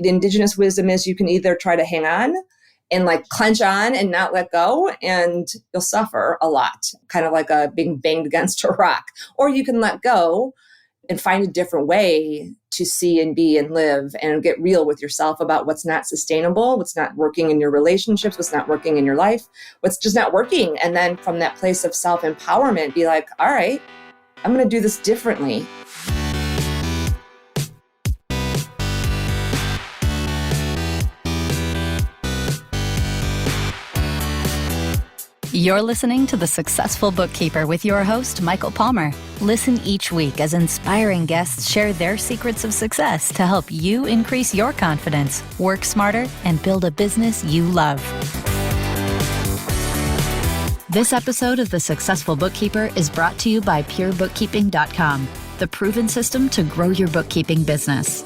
the indigenous wisdom is you can either try to hang on and like clench on and not let go, and you'll suffer a lot, kind of like being banged against a rock. Or you can let go and find a different way to see and be and live and get real with yourself about what's not sustainable, what's not working in your relationships, what's not working in your life, what's just not working. And then from that place of self-empowerment, be like, all right, I'm going to do this differently. You're listening to The Successful Bookkeeper with your host, Michael Palmer. Listen each week as inspiring guests share their secrets of success to help you increase your confidence, work smarter, and build a business you love. This episode of The Successful Bookkeeper is brought to you by PureBookkeeping.com, the proven system to grow your bookkeeping business.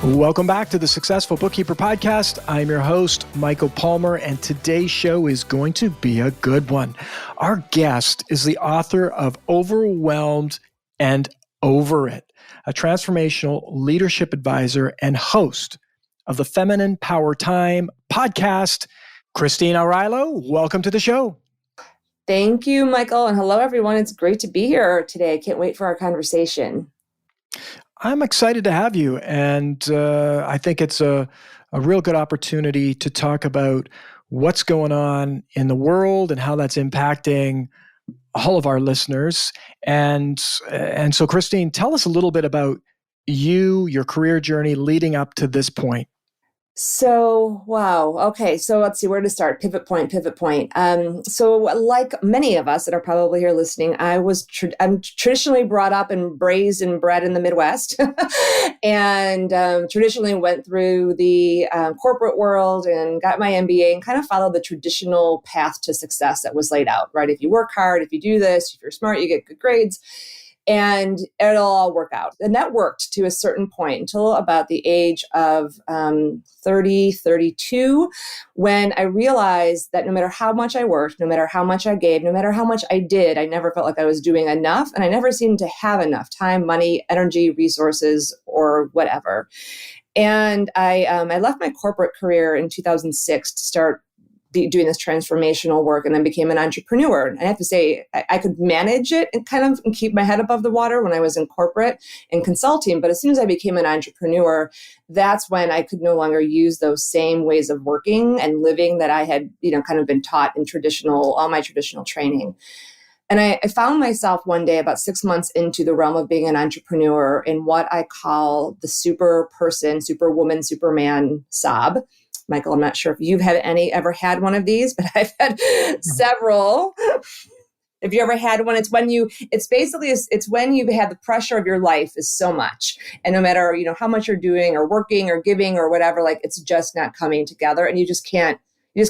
Welcome back to the Successful Bookkeeper Podcast. I'm your host, Michael Palmer, and today's show is going to be a good one. Our guest is the author of Overwhelmed and Over It, a transformational leadership advisor and host of the Feminine Power Time podcast. Christine Arylo, welcome to the show. Thank you, Michael. And hello, everyone. It's great to be here today. I can't wait for our conversation. I'm excited to have you, and I think it's a real good opportunity to talk about what's going on in the world and how that's impacting all of our listeners. And so, Christine, tell us a little bit about you, your career journey leading up to this point. So, wow. Okay. So let's see where to start. Pivot point. So like many of us that are probably here listening, I'm traditionally brought up and raised and bred in the Midwest and traditionally went through the corporate world and got my MBA and kind of followed the traditional path to success that was laid out, right? If you work hard, if you do this, if you're smart, you get good grades. And it'll all work out. And that worked to a certain point until about the age of 30, 32, when I realized that no matter how much I worked, no matter how much I gave, no matter how much I did, I never felt like I was doing enough. And I never seemed to have enough time, money, energy, resources, or whatever. And I left my corporate career in 2006 to start doing this transformational work, and then became an entrepreneur. And I have to say, I could manage it and keep my head above the water when I was in corporate and consulting. But as soon as I became an entrepreneur, that's when I could no longer use those same ways of working and living that I had, kind of been taught in all my traditional training. And I found myself one day about 6 months into the realm of being an entrepreneur in what I call the super person, superwoman, superman sob. Michael, I'm not sure if you've ever had one of these, but I've had several. If you ever had one, it's when you've had the pressure of your life is so much. And no matter, how much you're doing or working or giving or whatever, like it's just not coming together, and you just can't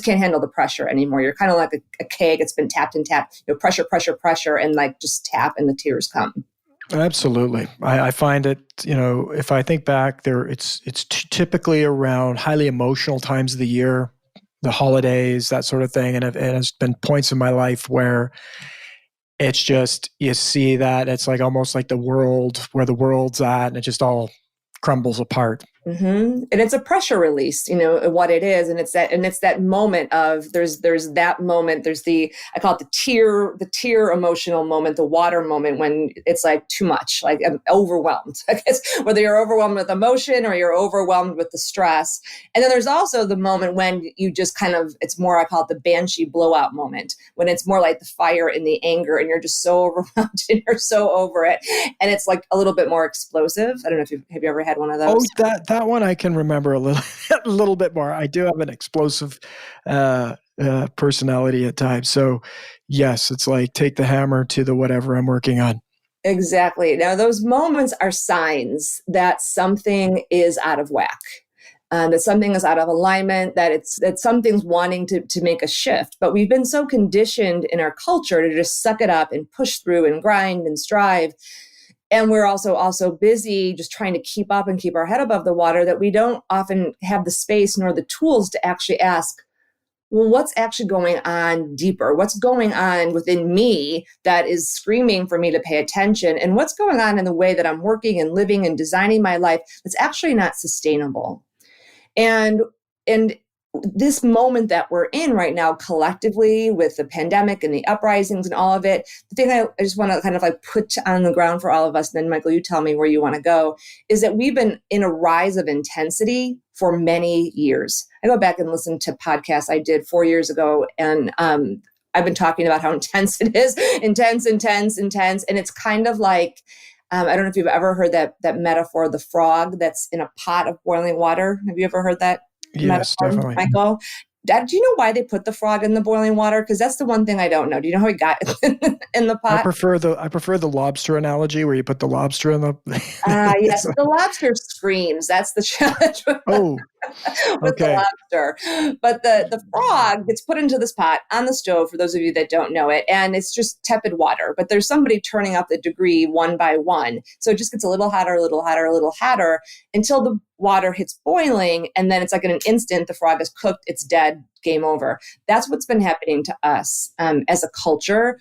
handle the pressure anymore. You're kind of like a keg. It's been tapped and tapped, pressure, and like just tap and the tears come. Absolutely. I find it, if I think back there, it's typically around highly emotional times of the year, the holidays, that sort of thing. And it's been points in my life where it's just, you see that it's like almost like where the world's at, and it just all crumbles apart. Mm-hmm. And it's a pressure release, what it is. And it's that moment of, there's that moment, there's I call it the tear emotional moment, the water moment, when it's like too much, like I'm overwhelmed, I guess, whether you're overwhelmed with emotion or you're overwhelmed with the stress. And then there's also the moment when you just it's more, I call it the banshee blowout moment, when it's more like the fire and the anger, and you're just so overwhelmed and you're so over it. And it's like a little bit more explosive. I don't know if have you ever had one of those? Oh, that one I can remember a little bit more. I do have an explosive personality at times. So yes, it's like take the hammer to the whatever I'm working on. Exactly. Now those moments are signs that something is out of whack. That something is out of alignment, that something's wanting to make a shift. But we've been so conditioned in our culture to just suck it up and push through and grind and strive. And we're also busy just trying to keep up and keep our head above the water that we don't often have the space nor the tools to actually ask, well, what's actually going on deeper? What's going on within me that is screaming for me to pay attention? And what's going on in the way that I'm working and living and designing my life that's actually not sustainable? And this moment that we're in right now collectively with the pandemic and the uprisings and all of it, the thing I just want to kind of like put on the ground for all of us, and then Michael, you tell me where you want to go, is that we've been in a rise of intensity for many years. I go back and listen to podcasts I did 4 years ago, and I've been talking about how intense it is, intense. And it's kind of like, I don't know if you've ever heard that metaphor, the frog that's in a pot of boiling water. Have you ever heard that? Yes, Metaphor, definitely. Michael? Dad, do you know why they put the frog in the boiling water? Because that's the one thing I don't know. Do you know how he got in the pot? I prefer the lobster analogy where you put the lobster in the. Yes, the lobster screams. That's the challenge. Oh, with okay. the lobster. But the frog gets put into this pot on the stove, for those of you that don't know it, and it's just tepid water. But there's somebody turning up the degree one by one. So it just gets a little hotter, a little hotter, a little hotter until the water hits boiling. And then it's like in an instant, the frog is cooked, it's dead, game over. That's what's been happening to us as a culture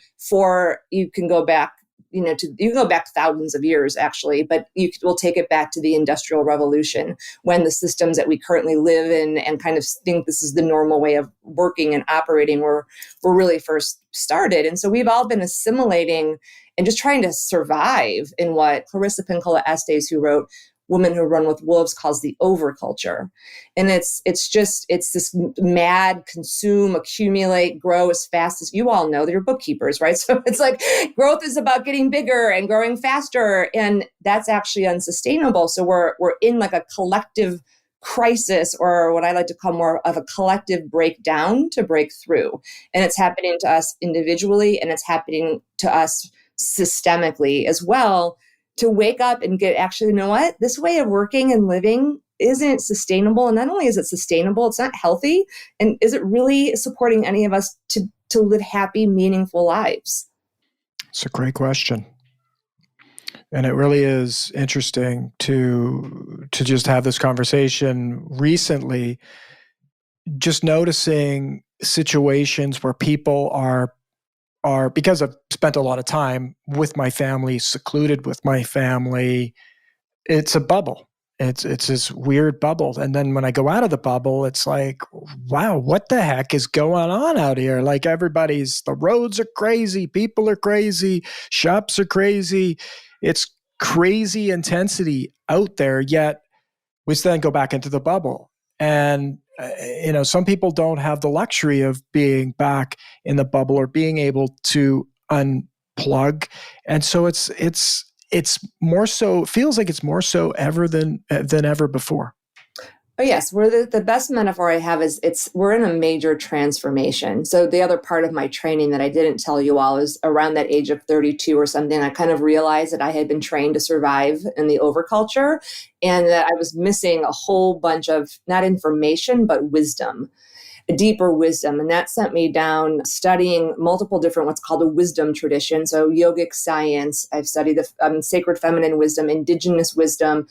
you can go back you can go back thousands of years, actually, but we'll take it back to the Industrial Revolution, when the systems that we currently live in and kind of think this is the normal way of working and operating were really first started. And so we've all been assimilating and just trying to survive in what Clarissa Pinkola Estes, who wrote Women Who Run with Wolves, calls the overculture. And it's this mad consume, accumulate, grow as fast as you all know. They're bookkeepers, right? So it's like growth is about getting bigger and growing faster. And that's actually unsustainable. So we're in like a collective crisis, or what I like to call more of a collective breakdown to break through. And it's happening to us individually, and it's happening to us systemically as well, to wake up and get, actually, you know what? This way of working and living isn't sustainable. And not only is it sustainable, it's not healthy. And is it really supporting any of us to live happy, meaningful lives? It's a great question. And it really is interesting to just have this conversation recently, just noticing situations where people are, because I've spent a lot of time with my family, secluded with my family, it's a bubble. It's this weird bubble. And then when I go out of the bubble, it's like, wow, what the heck is going on out here? Like the roads are crazy, people are crazy, shops are crazy. It's crazy intensity out there, yet we then go back into the bubble. And some people don't have the luxury of being back in the bubble or being able to unplug. And so it's more so, it feels like it's more so ever than ever before. Oh, yes. The best metaphor I have is we're in a major transformation. So the other part of my training that I didn't tell you all is around that age of 32 or something, I kind of realized that I had been trained to survive in the overculture, and that I was missing a whole bunch of not information, but wisdom, a deeper wisdom. And that sent me down studying multiple different, what's called a wisdom tradition. So yogic science, I've studied the sacred feminine wisdom, indigenous wisdom,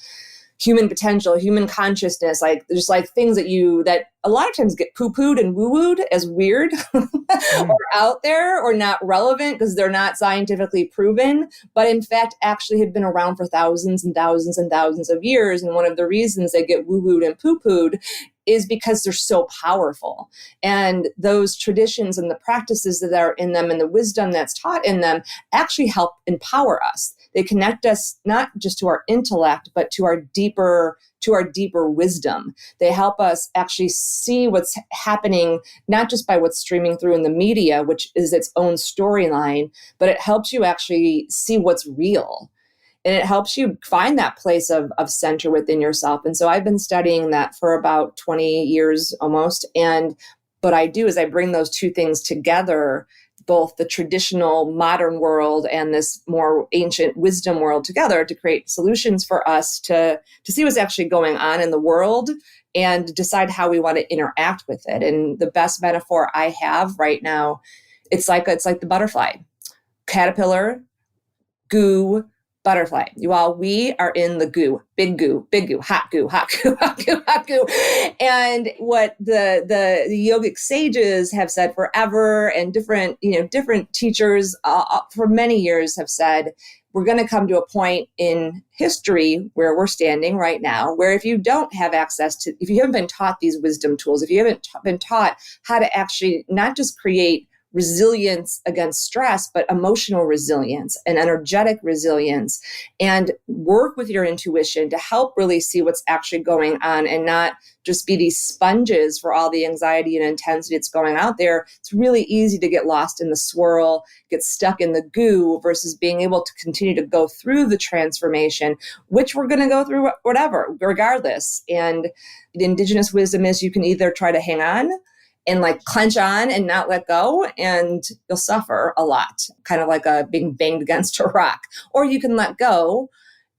human potential, human consciousness, like just like things that a lot of times get poo-pooed and woo-wooed as weird or out there or not relevant because they're not scientifically proven, but in fact actually have been around for thousands and thousands and thousands of years. And one of the reasons they get woo-wooed and poo-pooed is because they're so powerful. And those traditions and the practices that are in them and the wisdom that's taught in them actually help empower us. They connect us not just to our intellect, but to our deeper wisdom. They help us actually see what's happening, not just by what's streaming through in the media, which is its own storyline, but it helps you actually see what's real. And it helps you find that place of center within yourself. And so I've been studying that for about 20 years almost. And what I do is I bring those two things together, both the traditional modern world and this more ancient wisdom world together, to create solutions for us to see what's actually going on in the world and decide how we want to interact with it. And the best metaphor I have right now, it's like the butterfly, caterpillar, goo, butterfly. You all, we are in the goo, big goo, hot goo, hot goo, hot goo, hot goo. And what the yogic sages have said forever, and different teachers for many years have said, we're going to come to a point in history where we're standing right now, where if you don't have access to, if you haven't been taught these wisdom tools, if you haven't been taught how to actually not just create resilience against stress, but emotional resilience and energetic resilience, and work with your intuition to help really see what's actually going on and not just be these sponges for all the anxiety and intensity that's going out there. It's really easy to get lost in the swirl, get stuck in the goo, versus being able to continue to go through the transformation, which we're going to go through whatever, regardless. And the indigenous wisdom is you can either try to hang on and like clench on and not let go, and you'll suffer a lot, kind of like being banged against a rock. Or you can let go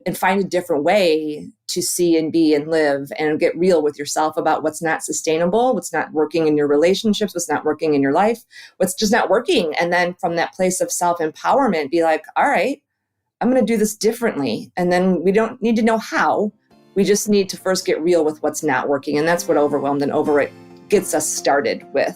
and find a different way to see and be and live and get real with yourself about what's not sustainable, what's not working in your relationships, what's not working in your life, what's just not working. And then from that place of self-empowerment, be like, all right, I'm going to do this differently. And then we don't need to know how. We just need to first get real with what's not working. And that's what Overwhelmed and Over It gets us started with.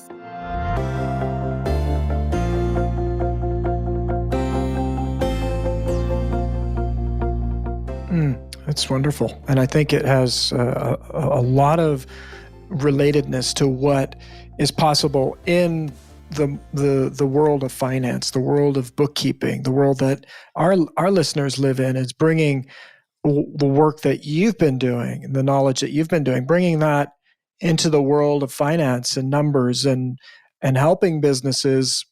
That's wonderful. And I think it has a lot of relatedness to what is possible in the world of finance, the world of bookkeeping, the world that our listeners live in. Is bringing the work that you've been doing and the knowledge that you've been doing, bringing that into the world of finance and numbers, and helping businesses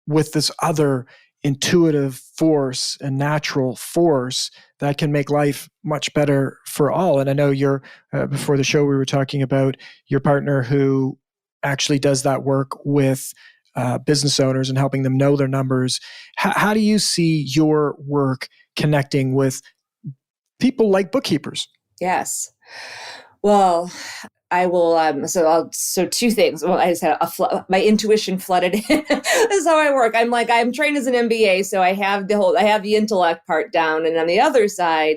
with this other intuitive force and natural force that can make life much better for all. And I know before the show, we were talking about your partner who actually does that work with business owners and helping them know their numbers. How do you see your work connecting with people like bookkeepers? Yes. Well, I will. So two things. Well, I just had my intuition flooded in. This is how I work. I'm trained as an MBA, so I have the intellect part down, and on the other side,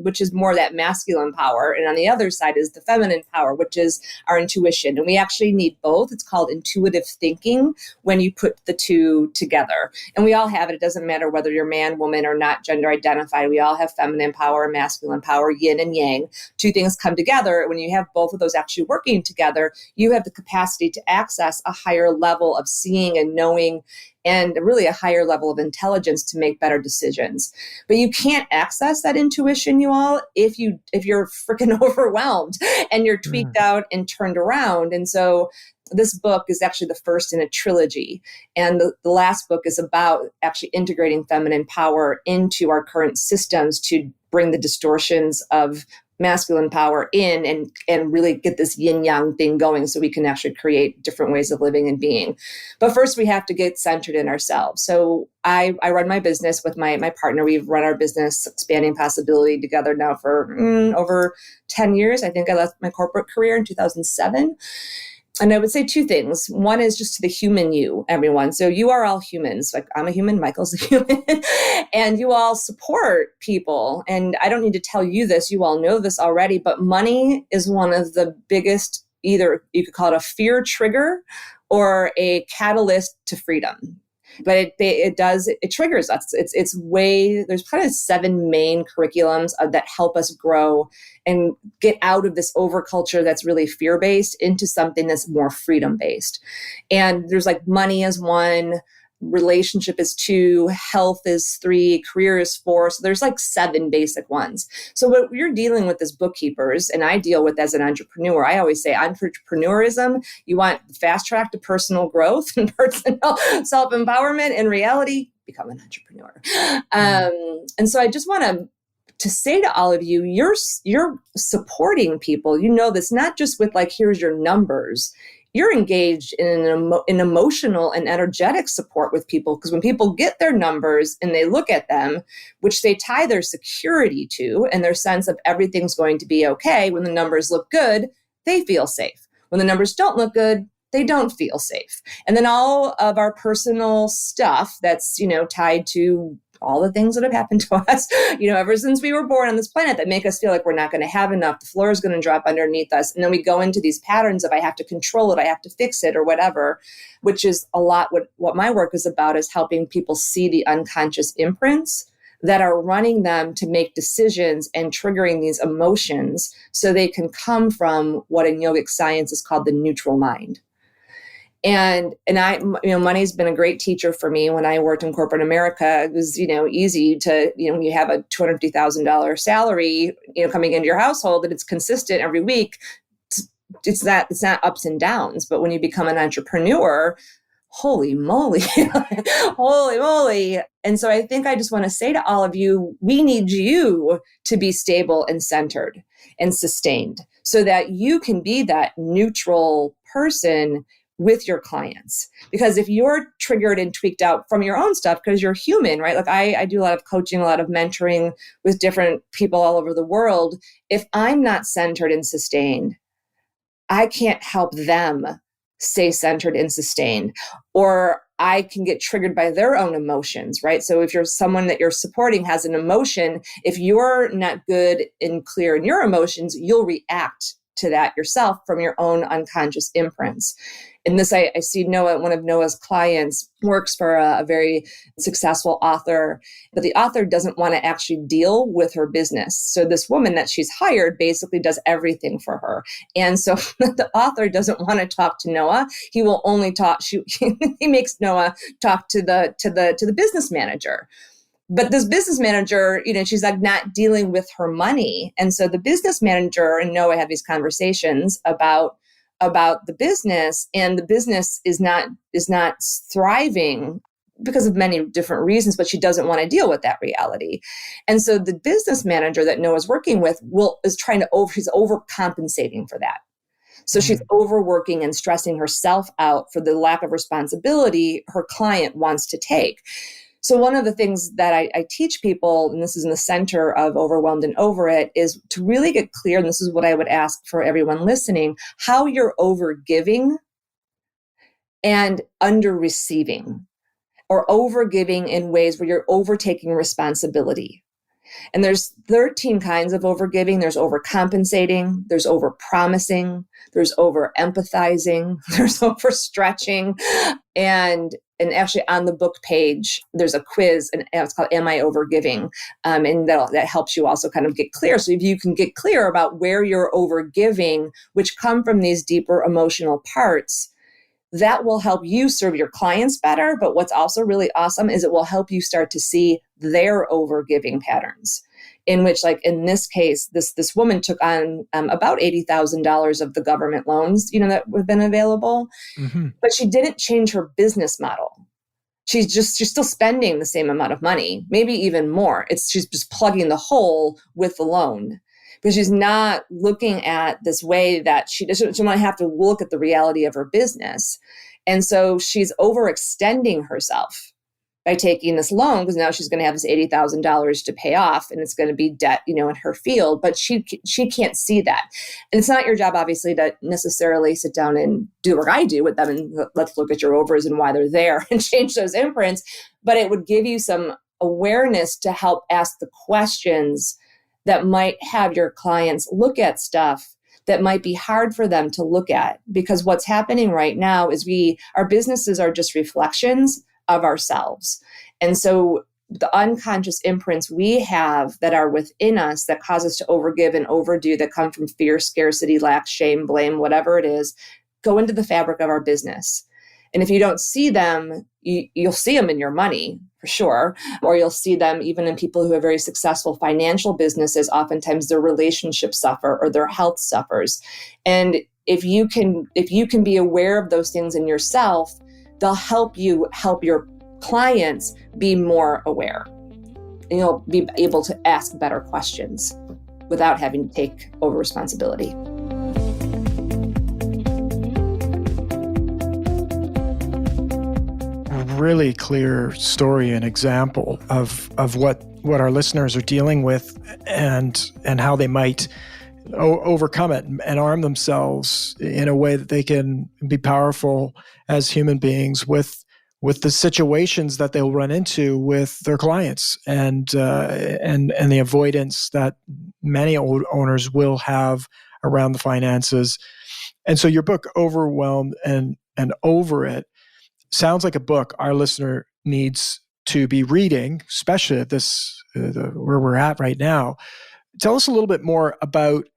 which is more that masculine power, and on the other side is the feminine power, which is our intuition, and we actually need both. It's called intuitive thinking when you put the two together, and we all have it. It doesn't matter whether you're man, woman, or not gender identified. We all have feminine power and masculine power, yin and yang. Two things come together. When you have both of those actually working together, you have the capacity to access a higher level of seeing and knowing, and really a higher level of intelligence to make better decisions. But you can't access that intuition, you all, if you're freaking overwhelmed and you're tweaked out and turned around. And so this book is actually the first in a trilogy. And the last book is about actually integrating feminine power into our current systems to bring the distortions of masculine power in and really get this yin yang thing going so we can actually create different ways of living and being. But first we have to get centered in ourselves. So I run my business with my partner. We've run our business Expanding Possibility together now for over 10 years. I think I left my corporate career in 2007. And I would say two things. One is just to the human you, everyone. So you are all humans. Like I'm a human, Michael's a human, and you all support people. And I don't need to tell you this. You all know this already, but money is one of the biggest, either you could call it a fear trigger or a catalyst to freedom. But it triggers us. There's kind of 7 main curriculums that help us grow and get out of this overculture that's really fear-based into something that's more freedom-based. And there's like money is 1, relationship is 2, health is 3, career is 4. So there's like 7 basic ones. So what you're dealing with as bookkeepers, and I deal with as an entrepreneur, I always say entrepreneurism, you want fast track to personal growth and personal self-empowerment. In reality, become an entrepreneur. And so I just want to say to all of you, you're supporting people. You know this, not just with like, here's your numbers. You're engaged in an emotional and energetic support with people, because when people get their numbers and they look at them, which they tie their security to and their sense of everything's going to be okay, when the numbers look good, they feel safe. When the numbers don't look good, they don't feel safe. And then all of our personal stuff that's, tied to all the things that have happened to us, ever since we were born on this planet that make us feel like we're not going to have enough. The floor is going to drop underneath us. And then we go into these patterns of I have to control it, I have to fix it or whatever, which is a lot what my work is about, is helping people see the unconscious imprints that are running them to make decisions and triggering these emotions so they can come from what in yogic science is called the neutral mind. And I, money's been a great teacher for me. When I worked in corporate America, it was, easy to, when you have a $250,000 salary, coming into your household and it's consistent every week, it's not ups and downs. But when you become an entrepreneur, holy moly, holy moly. And so I think I just want to say to all of you, we need you to be stable and centered and sustained so that you can be that neutral person with your clients. Because if you're triggered and tweaked out from your own stuff, because you're human, right? Like I do a lot of coaching, a lot of mentoring with different people all over the world. If I'm not centered and sustained, I can't help them stay centered and sustained, or I can get triggered by their own emotions, right? So if you're someone that you're supporting has an emotion, if you're not good and clear in your emotions, you'll react to that yourself from your own unconscious imprints. And this, I see Noah, one of Noah's clients, works for a very successful author, but the author doesn't want to actually deal with her business. So this woman that she's hired basically does everything for her. And so the author doesn't want to talk to Noah. He will only talk, he makes Noah talk to the business manager. But this business manager, she's like not dealing with her money. And so the business manager and Noah have these conversations about the business, and the business is not thriving because of many different reasons, but she doesn't want to deal with that reality. And so the business manager that Noah's working with she's overcompensating for that. So she's overworking and stressing herself out for the lack of responsibility her client wants to take. So one of the things that I teach people, and this is in the center of Overwhelmed and Over It, is to really get clear, and this is what I would ask for everyone listening, how you're overgiving and under-receiving, or overgiving in ways where you're overtaking responsibility. And there's 13 kinds of overgiving. There's overcompensating, there's overpromising, there's over-empathizing, there's overstretching, and actually on the book page, there's a quiz, and it's called Am I Overgiving? And that helps you also kind of get clear. So if you can get clear about where you're overgiving, which come from these deeper emotional parts, that will help you serve your clients better. But what's also really awesome is it will help you start to see their overgiving patterns, in which, like in this case, this woman took on about $80,000 of the government loans, that have been available, but she didn't change her business model. She's still spending the same amount of money, maybe even more. She's just plugging the hole with the loan, because she's not looking at this way that she doesn't have to look at the reality of her business. And so she's overextending herself by taking this loan, because now she's going to have this $80,000 to pay off, and it's going to be debt, in her field. But she can't see that. And it's not your job, obviously, to necessarily sit down and do what I do with them and let's look at your overs and why they're there and change those imprints. But it would give you some awareness to help ask the questions that might have your clients look at stuff that might be hard for them to look at. Because what's happening right now is our businesses are just reflections of ourselves. And so the unconscious imprints we have that are within us that cause us to overgive and overdo, that come from fear, scarcity, lack, shame, blame, whatever it is, go into the fabric of our business. And if you don't see them, you'll see them in your money for sure, or you'll see them even in people who have very successful financial businesses. Oftentimes their relationships suffer or their health suffers. And if you can be aware of those things in yourself, they'll help you help your clients be more aware. And you'll be able to ask better questions without having to take over responsibility. Really clear story and example of what our listeners are dealing with and how they might overcome it and arm themselves in a way that they can be powerful as human beings with with the situations that they'll run into with their clients and the avoidance that many owners will have around the finances. And so your book, Overwhelmed and Over It, sounds like a book our listener needs to be reading, especially at this where we're at right now. Tell us a little bit more about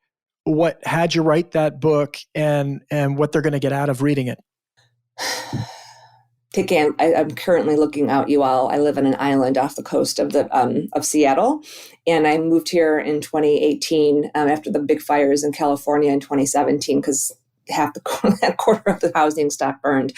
what had you write that book and what they're going to get out of reading it. Again, I'm currently looking out, you all. I live on an island off the coast of Seattle, and I moved here in 2018 after the big fires in California in 2017 because half that quarter of the housing stock burned.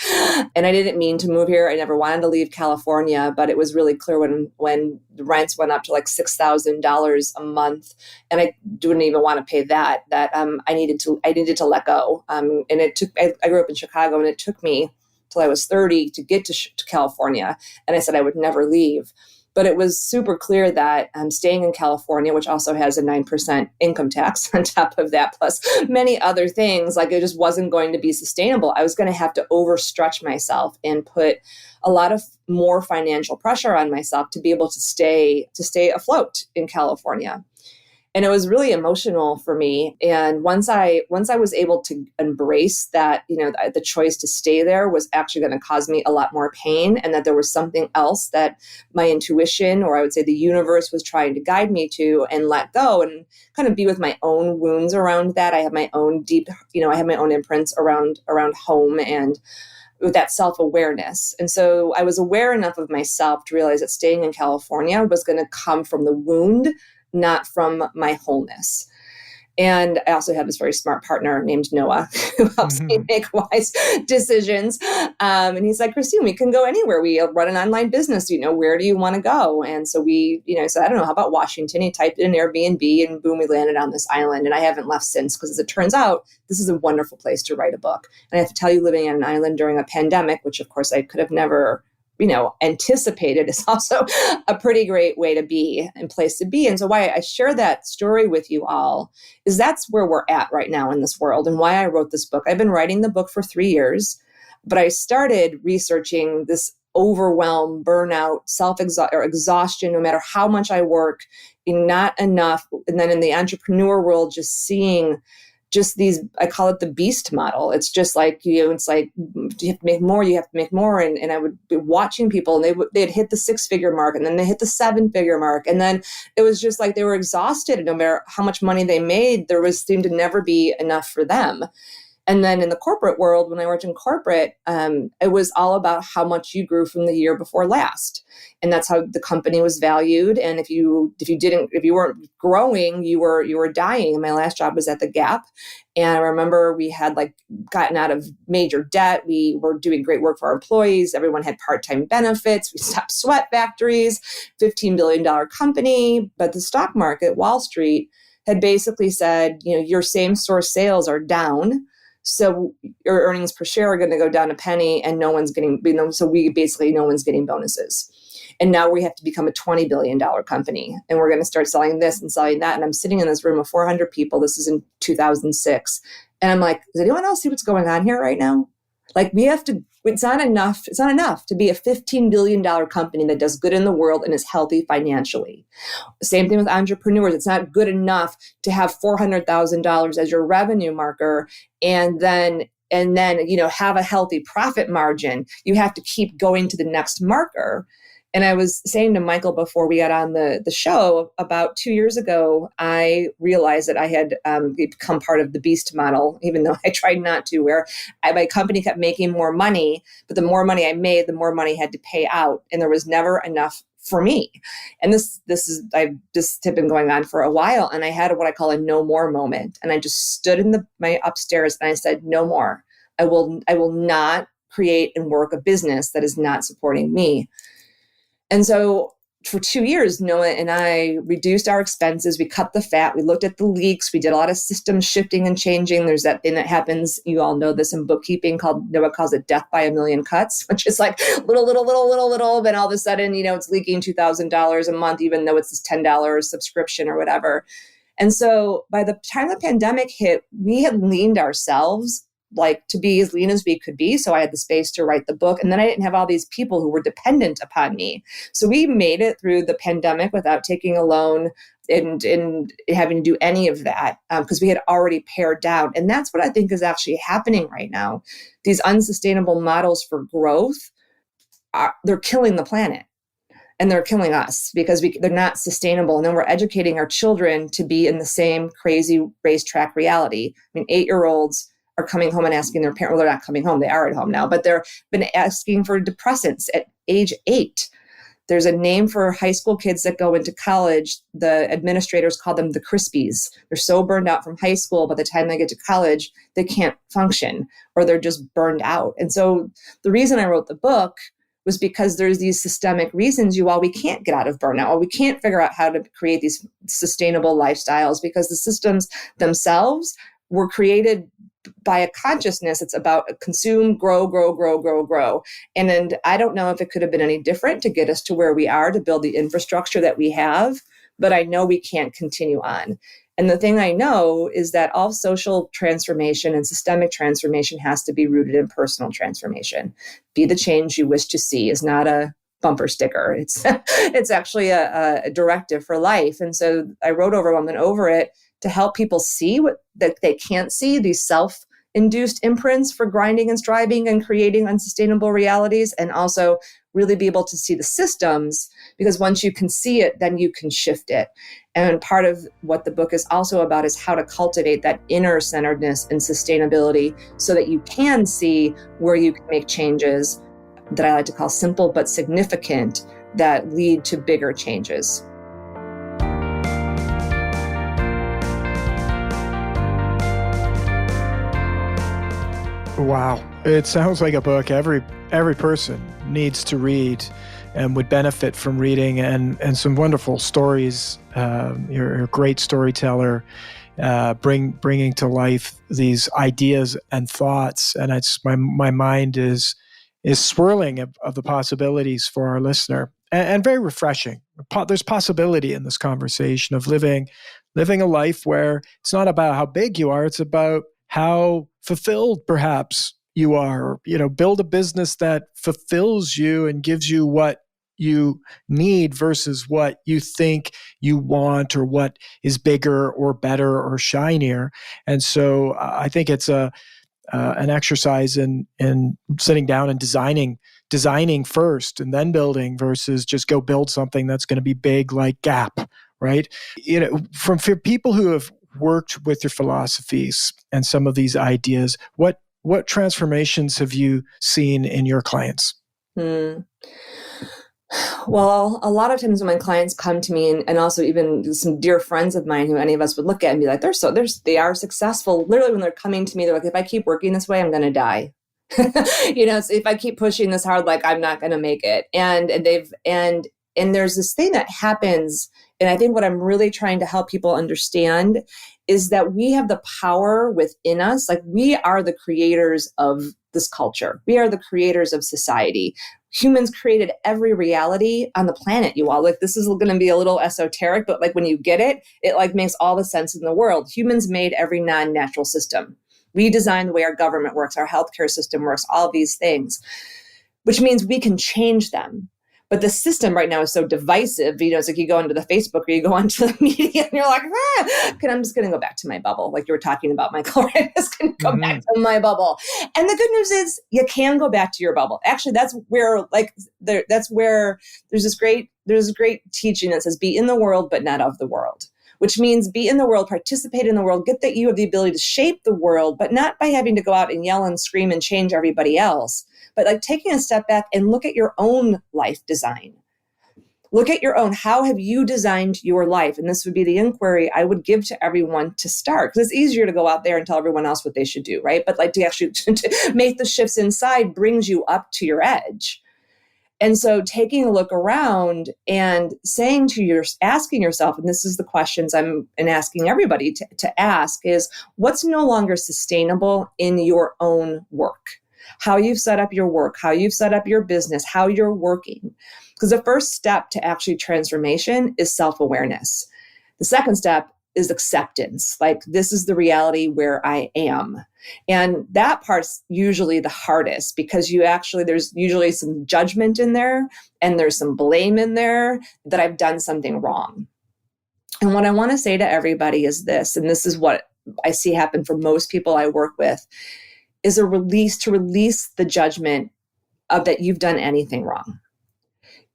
And I didn't mean to move here. I never wanted to leave California, but it was really clear when the rents went up to like $6,000 a month, and I didn't even want to pay that I needed to let go. And it took. I grew up in Chicago, and it took me till I was 30 to get to California. And I said I would never leave. But it was super clear that staying in California, which also has a 9% income tax on top of that, plus many other things, like it just wasn't going to be sustainable. I was going to have to overstretch myself and put a lot of more financial pressure on myself to be able to stay afloat in California. And it was really emotional for me. And once I was able to embrace that, the choice to stay there was actually going to cause me a lot more pain, and that there was something else that my intuition, or I would say the universe, was trying to guide me to, and let go and kind of be with my own wounds around that. I have my own I have my own imprints around home and with that self-awareness. And so I was aware enough of myself to realize that staying in California was going to come from the wound, not from my wholeness. And I also have this very smart partner named Noah who helps me make wise decisions. And he's like, Christine, we can go anywhere. We run an online business. Where do you want to go? And so we, said, I don't know, how about Washington? He typed in Airbnb, and boom, we landed on this island. And I haven't left since, because as it turns out, this is a wonderful place to write a book. And I have to tell you, living on an island during a pandemic, which of course I could have never anticipated, is also a pretty great way to be and place to be. And so why I share that story with you all is that's where we're at right now in this world, and why I wrote this book. I've been writing the book for 3 years, but I started researching this overwhelm, burnout, exhaustion, no matter how much I work, not enough. And then in the entrepreneur world, just seeing these, I call it the beast model. It's just like, it's like, you have to make more, you have to make more. And I would be watching people, and they'd hit the 6-figure mark, and then they hit the 7-figure mark. And then it was just like, they were exhausted. And no matter how much money they made, seemed to never be enough for them. And then in the corporate world, when I worked in corporate, it was all about how much you grew from the year before last. And that's how the company was valued. And if you weren't growing, you were dying. And my last job was at the Gap. And I remember we had gotten out of major debt. We were doing great work for our employees. Everyone had part-time benefits. We stopped sweat factories, $15 billion company. But the stock market, Wall Street, had basically said, your same store sales are down. So your earnings per share are going to go down a penny, and no one's getting bonuses. And now we have to become a $20 billion company, and we're going to start selling this and selling that. And I'm sitting in this room of 400 people. This is in 2006. And I'm like, does anyone else see what's going on here right now? It's not enough to be a $15 billion company that does good in the world and is healthy financially. Same thing with entrepreneurs. It's not good enough to have $400,000 as your revenue marker and then have a healthy profit margin. You have to keep going to the next marker. And I was saying to Michael before we got on the show, about 2 years ago, I realized that I had become part of the beast model, even though I tried not to, where my company kept making more money, but the more money I made, the more money I had to pay out. And there was never enough for me. And this had been going on for a while. And I had what I call a no more moment. And I just stood in my upstairs and I said, no more. I will not create and work a business that is not supporting me. And so for 2 years, Noah and I reduced our expenses. We cut the fat. We looked at the leaks. We did a lot of system shifting and changing. There's that thing that happens. You all know this in bookkeeping Noah calls it death by a million cuts, which is like little. Then all of a sudden, it's leaking $2,000 a month, even though it's this $10 subscription or whatever. And so by the time the pandemic hit, we had leaned ourselves like to be as lean as we could be. So I had the space to write the book. And then I didn't have all these people who were dependent upon me. So we made it through the pandemic without taking a loan and having to do any of that because we had already pared down. And that's what I think is actually happening right now. These unsustainable models for growth, they're killing the planet. And they're killing us because they're not sustainable. And then we're educating our children to be in the same crazy racetrack reality. I mean, 8-year-olds are coming home and asking their parent, well, they're not coming home, they are at home now, but they're been asking for depressants at age 8. There's a name for high school kids that go into college. The administrators call them the Crispies. They're so burned out from high school, by the time they get to college, they can't function or they're just burned out. And so the reason I wrote the book was because there's these systemic reasons we can't get out of burnout, or we can't figure out how to create these sustainable lifestyles because the systems themselves were created by a consciousness. It's about consume, grow, grow, grow, grow, grow. And I don't know if it could have been any different to get us to where we are, to build the infrastructure that we have, but I know we can't continue on. And the thing I know is that all social transformation and systemic transformation has to be rooted in personal transformation. Be the change you wish to see is not a bumper sticker. It's actually a directive for life. And so I wrote Overwhelmed and Over It to help people see what that they can't see, these self-induced imprints for grinding and striving and creating unsustainable realities, and also really be able to see the systems, because once you can see it, then you can shift it. And part of what the book is also about is how to cultivate that inner centeredness and sustainability so that you can see where you can make changes that I like to call simple but significant that lead to bigger changes. Wow. It sounds like a book every person needs to read and would benefit from reading, and some wonderful stories. You're a great storyteller, bringing to life these ideas and thoughts. And it's my mind is swirling of the possibilities for our listener, and very refreshing. There's possibility in this conversation of living a life where it's not about how big you are, it's about how fulfilled perhaps you are. Build a business that fulfills you and gives you what you need versus what you think you want, or what is bigger or better or shinier. And so I think it's an exercise in sitting down and designing first and then building, versus just go build something that's going to be big like Gap, right? For people who have worked with your philosophies and some of these ideas, what transformations have you seen in your clients? Well, a lot of times when my clients come to me, and also even some dear friends of mine who any of us would look at and be like, they are successful. Literally, when they're coming to me, they're like, if I keep working this way, I'm going to die. So if I keep pushing this hard, like I'm not going to make it. And there's this thing that happens. And I think what I'm really trying to help people understand is that we have the power within us. Like, we are the creators of this culture. We are the creators of society. Humans created every reality on the planet, you all. Like, this is going to be a little esoteric, but like when you get it, it like makes all the sense in the world. Humans made every non-natural system. We designed the way our government works, our healthcare system works, all these things, which means we can change them. But the system right now is so divisive. It's like you go into the Facebook or you go onto the media and you're like, I'm just going to go back to my bubble. Like you were talking about, Michael, right? I'm just going to go back to my bubble. And the good news is you can go back to your bubble. Actually, that's where there's this great teaching that says, be in the world, but not of the world. Which means be in the world, participate in the world, get that you have the ability to shape the world, but not by having to go out and yell and scream and change everybody else, but like taking a step back and look at your own life design. Look at your own. How have you designed your life? And this would be the inquiry I would give to everyone to start, because it's easier to go out there and tell everyone else what they should do, right? But like to actually to make the shifts inside brings you up to your edge. And so taking a look around and asking yourself, and this is the questions I'm asking everybody to ask, is what's no longer sustainable in your own work? How you've set up your work, how you've set up your business, how you're working. Because the first step to actually transformation is self-awareness. The second step is acceptance. Like, this is the reality where I am. And that part's usually the hardest, because there's usually some judgment in there, and there's some blame in there that I've done something wrong. And what I want to say to everybody is this, and this is what I see happen for most people I work with, is to release the judgment of that you've done anything wrong.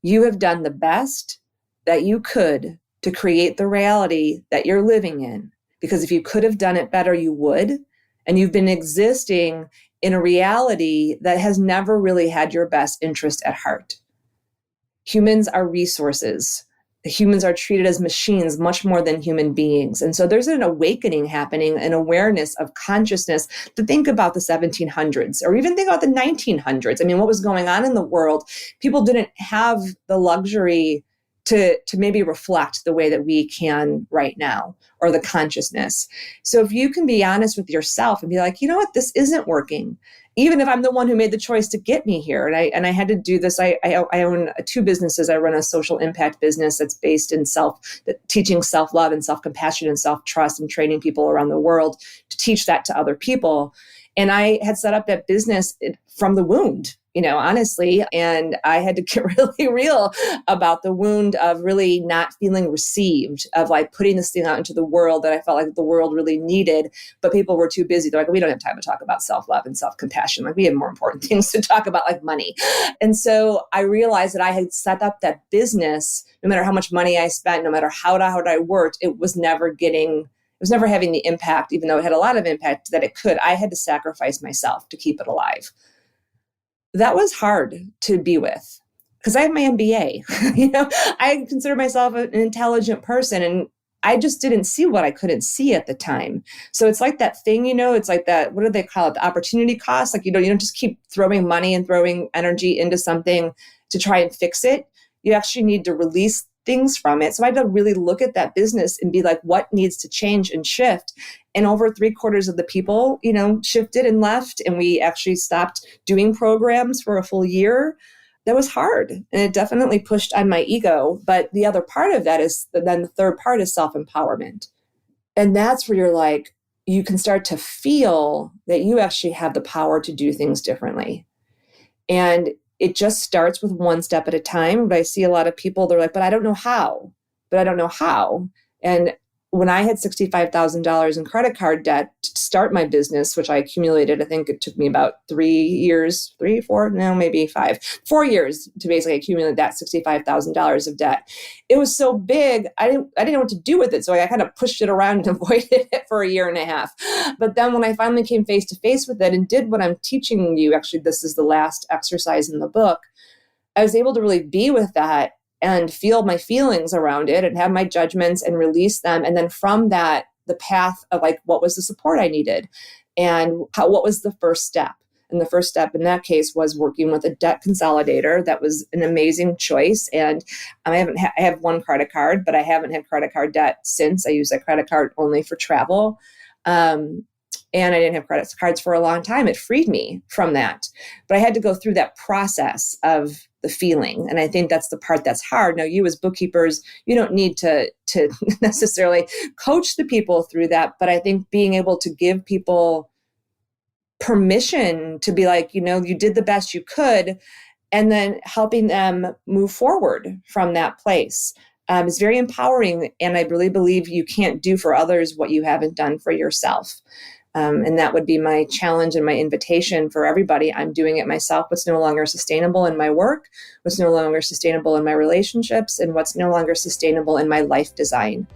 You have done the best that you could to create the reality that you're living in. Because if you could have done it better, you would. And you've been existing in a reality that has never really had your best interest at heart. Humans are resources. Humans are treated as machines much more than human beings. And so there's an awakening happening, an awareness of consciousness, to think about the 1700s, or even think about the 1900s. I mean, what was going on in the world? People didn't have the luxury to maybe reflect the way that we can right now, or the consciousness. So if you can be honest with yourself and be like, you know what, this isn't working. Even if I'm the one who made the choice to get me here. And I had to do this. I own two businesses. I run a social impact business that's based in teaching self-love and self-compassion and self-trust, and training people around the world to teach that to other people. And I had set up that business from the wound, honestly. And I had to get really real about the wound of really not feeling received, of like putting this thing out into the world that I felt like the world really needed, but people were too busy. They're like, we don't have time to talk about self-love and self-compassion. Like, we have more important things to talk about, like money. And so I realized that I had set up that business, no matter how much money I spent, no matter how I worked, it was never having the impact, even though it had a lot of impact, that it could. I had to sacrifice myself to keep it alive. That was hard to be with, because I have my MBA. I consider myself an intelligent person, and I just didn't see what I couldn't see at the time. So it's like that thing, it's like that, what do they call it? The opportunity cost. Like, you don't just keep throwing money and throwing energy into something to try and fix it. You actually need to release things from it. So I had to really look at that business and be like, what needs to change and shift? And over 3/4 of the people, shifted and left. And we actually stopped doing programs for a full year. That was hard. And it definitely pushed on my ego. But the other part of that is, then the third part is self-empowerment. And that's where you're like, you can start to feel that you actually have the power to do things differently. And it just starts with one step at a time. But I see a lot of people, they're like, but I don't know how. And when I had $65,000 in credit card debt to start my business, which I accumulated, I think it took me about 4 years to basically accumulate that $65,000 of debt. It was so big, I didn't know what to do with it. So I kind of pushed it around and avoided it for 1.5 years. But then when I finally came face to face with it and did what I'm teaching you, actually, this is the last exercise in the book, I was able to really be with that and feel my feelings around it and have my judgments and release them. And then from that, the path of like, what was the support I needed, and what was the first step? And the first step in that case was working with a debt consolidator. That was an amazing choice. And I have one credit card, but I haven't had credit card debt since. I use that credit card only for travel. And I didn't have credit cards for a long time. It freed me from that. But I had to go through that process of the feeling. And I think that's the part that's hard. Now, you as bookkeepers, you don't need to necessarily coach the people through that. But I think being able to give people permission to be like, you did the best you could, and then helping them move forward from that place is very empowering. And I really believe you can't do for others what you haven't done for yourself. And that would be my challenge and my invitation for everybody. I'm doing it myself. What's no longer sustainable in my work, what's no longer sustainable in my relationships, and what's no longer sustainable in my life design.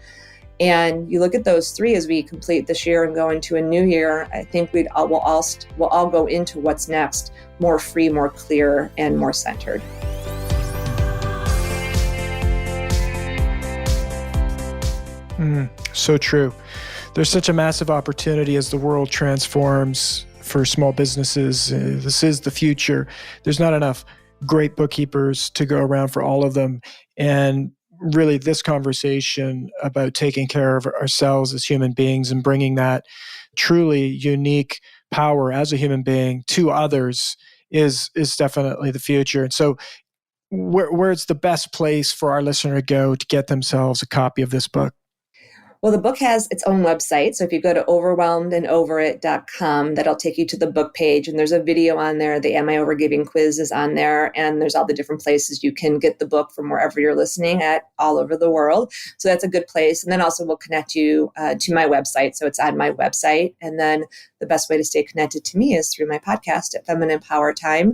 And you look at those three as we complete this year and go into a new year, I think we'll all go into what's next more free, more clear, and more centered. So true. There's such a massive opportunity as the world transforms for small businesses. This is the future. There's not enough great bookkeepers to go around for all of them. And really, this conversation about taking care of ourselves as human beings and bringing that truly unique power as a human being to others is definitely the future. And so where's the best place for our listener to go to get themselves a copy of this book? Well, the book has its own website. So if you go to overwhelmedandoverit.com, that'll take you to the book page. And there's a video on there. The Am I Overgiving quiz is on there. And there's all the different places you can get the book from wherever you're listening at all over the world. So that's a good place. And then also we'll connect you to my website. So it's on my website. And then the best way to stay connected to me is through my podcast at Feminine Power Time.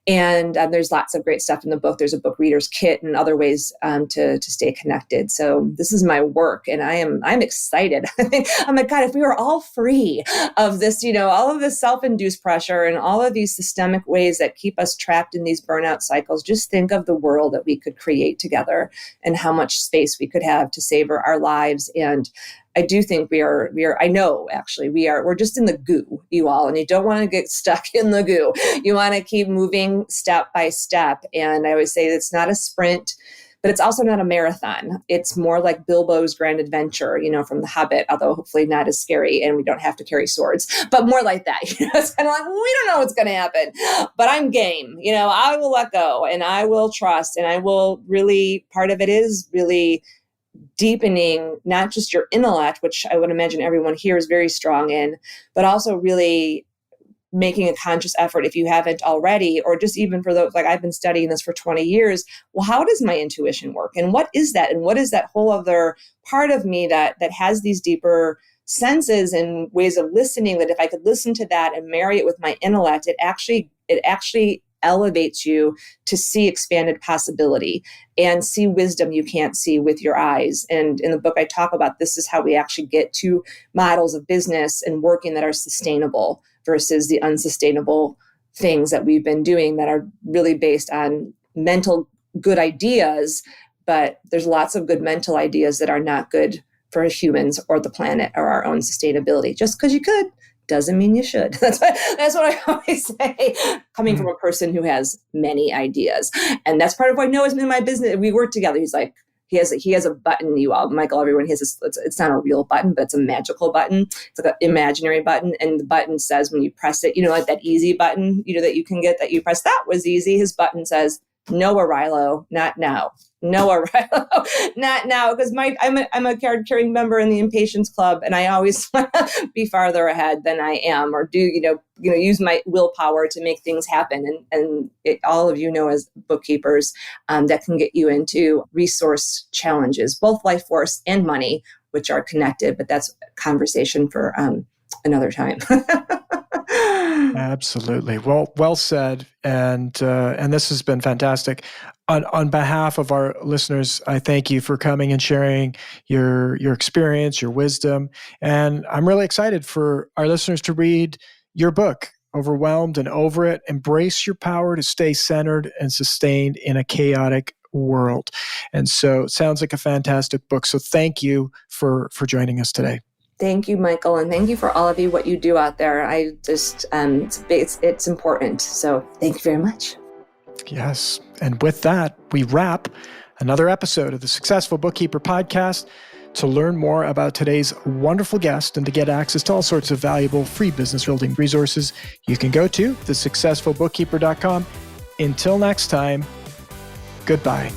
And there's lots of great stuff in the book. There's a book reader's kit and other ways to stay connected. So this is my work, and I'm excited. I'm like, God, if we were all free of this, all of this self-induced pressure and all of these systemic ways that keep us trapped in these burnout cycles, just think of the world that we could create together and how much space we could have to savor our lives. And I do think we're just in the goo, you all, and you don't want to get stuck in the goo. You want to keep moving step by step. And I always say it's not a sprint, but it's also not a marathon. It's more like Bilbo's grand adventure, from The Hobbit, although hopefully not as scary and we don't have to carry swords, but more like that. It's kind of like, we don't know what's going to happen, but I'm game. I will let go and I will trust, and I will really, part of it is really deepening not just your intellect, which I would imagine everyone here is very strong in, but also really making a conscious effort, if you haven't already, or just even for those, like I've been studying this for 20 years. Well, how does my intuition work? And what is that? And what is that whole other part of me that has these deeper senses and ways of listening, that if I could listen to that and marry it with my intellect, it actually elevates you to see expanded possibility and see wisdom you can't see with your eyes. And in the book, I talk about this is how we actually get to models of business and working that are sustainable versus the unsustainable things that we've been doing that are really based on mental good ideas. But there's lots of good mental ideas that are not good for humans or the planet or our own sustainability. Just because you could doesn't mean you should. That's what I always say, coming from a person who has many ideas. And that's part of what I know is in my business. We work together. He's like, he has a button, you all, Michael, everyone has this, it's not a real button, but it's a magical button. It's like an imaginary button. And the button says, when you press it, like that easy button, that you can get that you press, that was easy. His button says, no, Arylo, not now. No, Arylo, not now. Because I'm a card-carrying member in the Impatience Club, and I always want to be farther ahead than I am, or do use my willpower to make things happen. And all of you know, as bookkeepers, that can get you into resource challenges, both life force and money, which are connected. But that's a conversation for another time. Absolutely. Well said. And this has been fantastic. On behalf of our listeners, I thank you for coming and sharing your experience, your wisdom. And I'm really excited for our listeners to read your book, Overwhelmed and Over It. Embrace your power to stay centered and sustained in a chaotic world. And so it sounds like a fantastic book. So thank you for joining us today. Thank you, Michael, and thank you for all of you, what you do out there. I just, it's important. So thank you very much. Yes. And with that, we wrap another episode of the Successful Bookkeeper podcast. To learn more about today's wonderful guest and to get access to all sorts of valuable free business building resources, you can go to thesuccessfulbookkeeper.com. Until next time, goodbye.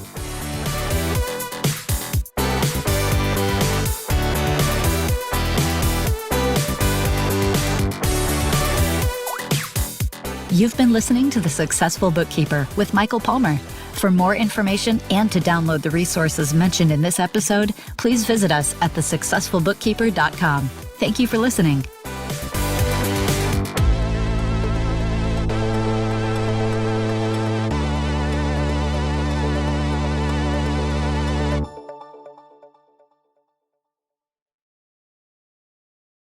You've been listening to The Successful Bookkeeper with Michael Palmer. For more information and to download the resources mentioned in this episode, please visit us at thesuccessfulbookkeeper.com. Thank you for listening.